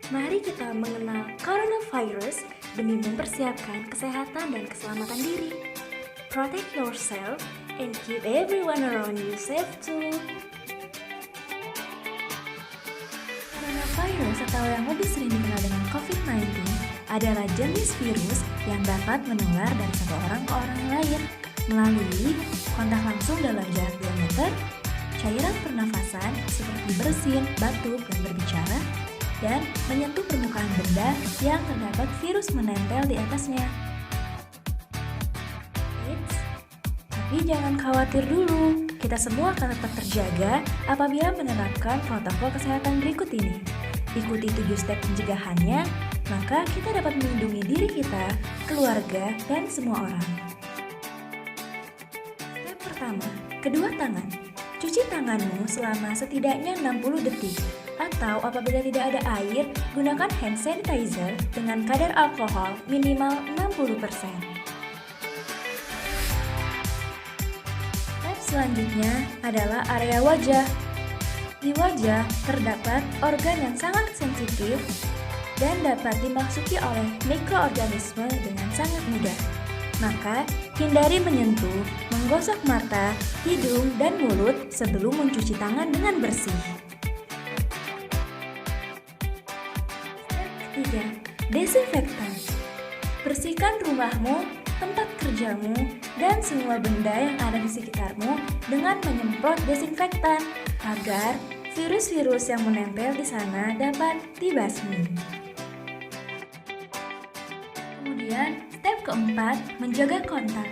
Mari kita mengenal coronavirus demi mempersiapkan kesehatan dan keselamatan diri. Protect yourself and keep everyone around you safe too. Coronavirus atau yang lebih sering dikenal dengan COVID-19 adalah jenis virus yang dapat menular dari satu orang ke orang lain melalui kontak langsung dalam jarak 2 meter, cairan pernafasan seperti bersin, batuk, dan berbicara, dan menyentuh permukaan benda yang terdapat virus menempel di atasnya. Eits, tapi jangan khawatir dulu, kita semua akan tetap terjaga apabila menerapkan protokol kesehatan berikut ini. Ikuti 7 step pencegahannya, maka kita dapat melindungi diri kita, keluarga, dan semua orang. Step pertama, kedua tangan. Cuci tanganmu selama setidaknya 60 detik. Atau apabila tidak ada air, gunakan hand sanitizer dengan kadar alkohol minimal 60%. Step selanjutnya adalah area wajah. Di wajah terdapat organ yang sangat sensitif dan dapat dimasuki oleh mikroorganisme dengan sangat mudah. Maka, hindari menyentuh, menggosok mata, hidung, dan mulut sebelum mencuci tangan dengan bersih. Step 3. Desinfektan. Bersihkan rumahmu, tempat kerjamu, dan semua benda yang ada di sekitarmu dengan menyemprot desinfektan agar virus-virus yang menempel di sana dapat dibasmi. Kemudian, step keempat, menjaga kontak.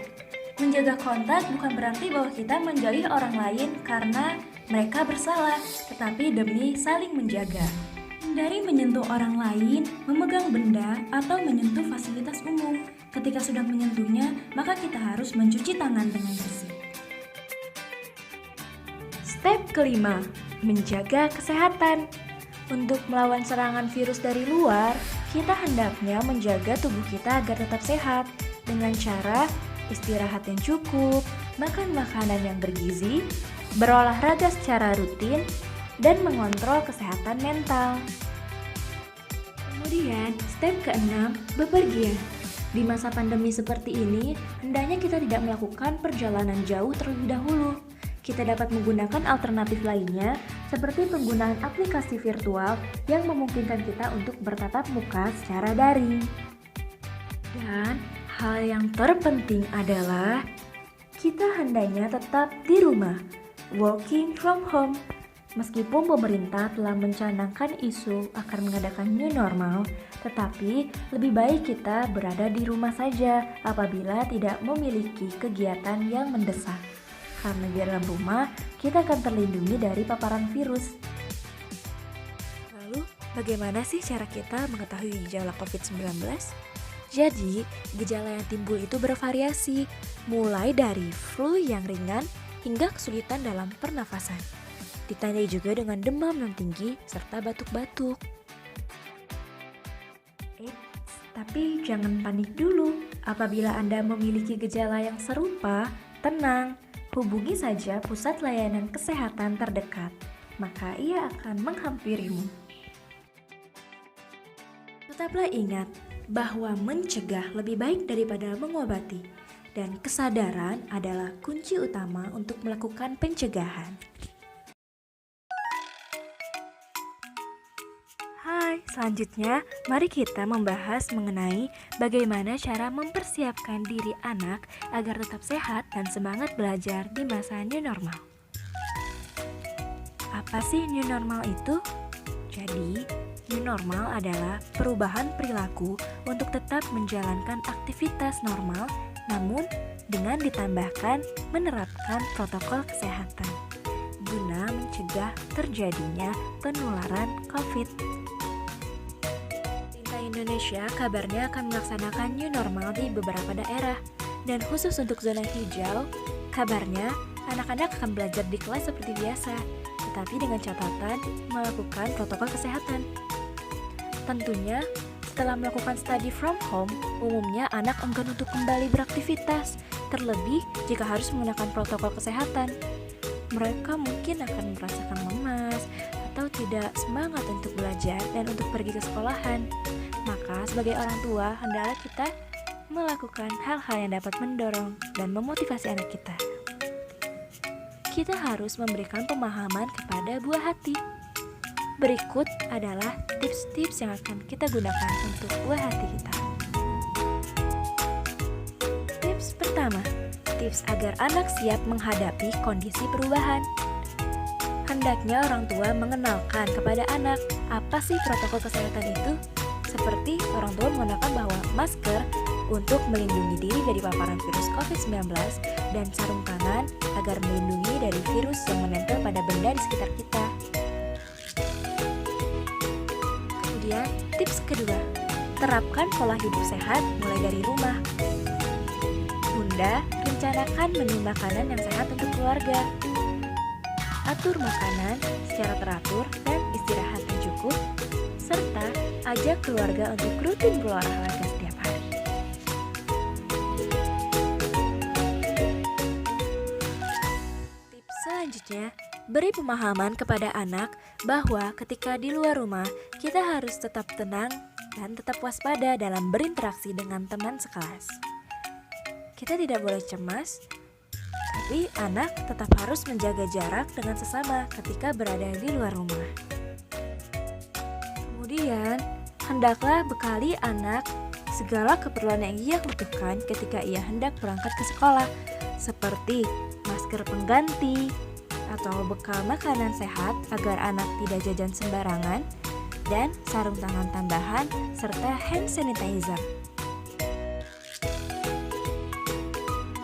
Menjaga kontak bukan berarti bahwa kita menjauhi orang lain karena mereka bersalah, tetapi demi saling menjaga. Hindari menyentuh orang lain, memegang benda, atau menyentuh fasilitas umum. Ketika sudah menyentuhnya, maka kita harus mencuci tangan dengan bersih. Step kelima, menjaga kesehatan. Untuk melawan serangan virus dari luar, kita hendaknya menjaga tubuh kita agar tetap sehat dengan cara istirahat yang cukup, makan makanan yang bergizi, berolahraga secara rutin, dan mengontrol kesehatan mental. Kemudian, step keenam, bepergian. Di masa pandemi seperti ini, hendaknya kita tidak melakukan perjalanan jauh terlebih dahulu. Kita dapat menggunakan alternatif lainnya, seperti penggunaan aplikasi virtual yang memungkinkan kita untuk bertatap muka secara daring. Dan hal yang terpenting adalah kita hendaknya tetap di rumah, working from home. Meskipun pemerintah telah mencanangkan isu akan mengadakan new normal, tetapi lebih baik kita berada di rumah saja apabila tidak memiliki kegiatan yang mendesak. Karena di dalam rumah, kita akan terlindungi dari paparan virus. Lalu, bagaimana sih cara kita mengetahui gejala COVID-19? Jadi, gejala yang timbul itu bervariasi, mulai dari flu yang ringan hingga kesulitan dalam pernafasan. Ditandai juga dengan demam yang tinggi serta batuk-batuk. Tapi jangan panik dulu. Apabila Anda memiliki gejala yang serupa, tenang. Hubungi saja pusat layanan kesehatan terdekat, maka ia akan menghampirimu. Tetaplah ingat bahwa mencegah lebih baik daripada mengobati, dan kesadaran adalah kunci utama untuk melakukan pencegahan. Hai, selanjutnya mari kita membahas mengenai bagaimana cara mempersiapkan diri anak agar tetap sehat dan semangat belajar di masa new normal. Apa sih new normal itu? Jadi, new normal adalah perubahan perilaku untuk tetap menjalankan aktivitas normal, namun dengan ditambahkan menerapkan protokol kesehatan guna mencegah terjadinya penularan COVID. Indonesia kabarnya akan melaksanakan new normal di beberapa daerah, dan khusus untuk zona hijau, kabarnya anak-anak akan belajar di kelas seperti biasa, tetapi dengan catatan melakukan protokol kesehatan. Tentunya, setelah melakukan study from home, umumnya anak enggan untuk kembali beraktivitas, terlebih jika harus menggunakan protokol kesehatan. Mereka mungkin akan merasakan lemas atau tidak semangat untuk belajar dan untuk pergi ke sekolahan. Maka sebagai orang tua, hendaklah kita melakukan hal-hal yang dapat mendorong dan memotivasi anak kita. Kita harus memberikan pemahaman kepada buah hati. Berikut adalah tips-tips yang akan kita gunakan untuk buah hati kita. Tips pertama, tips agar anak siap menghadapi kondisi perubahan. Hendaknya orang tua mengenalkan kepada anak apa sih protokol kesehatan itu, seperti orang tua mengenalkan bahwa masker untuk melindungi diri dari paparan virus COVID-19 dan sarung tangan agar melindungi dari virus yang menempel pada benda di sekitar kita. Kemudian, tips kedua, terapkan pola hidup sehat mulai dari rumah. Bunda, rencanakan menu makanan yang sehat untuk keluarga. Atur makanan secara teratur dan istirahat yang cukup, serta ajak keluarga untuk rutin berolahraga setiap hari. Tips selanjutnya, beri pemahaman kepada anak bahwa ketika di luar rumah, kita harus tetap tenang dan tetap waspada dalam berinteraksi dengan teman sekelas. Kita tidak boleh cemas, tapi anak tetap harus menjaga jarak dengan sesama ketika berada di luar rumah. Kemudian, hendaklah bekali anak segala keperluan yang ia butuhkan ketika ia hendak berangkat ke sekolah, seperti masker pengganti atau bekal makanan sehat agar anak tidak jajan sembarangan, dan sarung tangan tambahan serta hand sanitizer.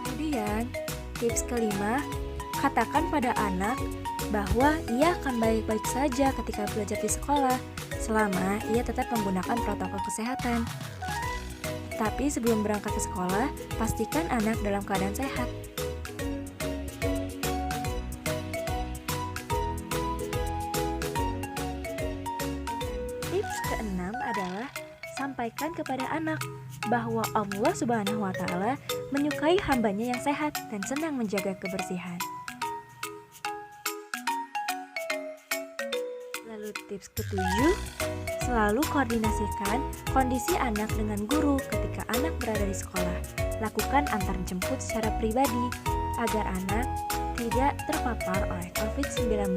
Kemudian, tips kelima, katakan pada anak bahwa ia akan baik-baik saja ketika belajar di sekolah selama ia tetap menggunakan protokol kesehatan. Tapi sebelum berangkat ke sekolah, pastikan anak dalam keadaan sehat. Tips keenam adalah sampaikan kepada anak bahwa Allah Subhanahu wa Ta'ala menyukai hambanya yang sehat dan senang menjaga kebersihan. Lalu tips ketujuh, selalu koordinasikan kondisi anak dengan guru ketika anak berada di sekolah. Lakukan antar jemput secara pribadi agar anak tidak terpapar oleh COVID-19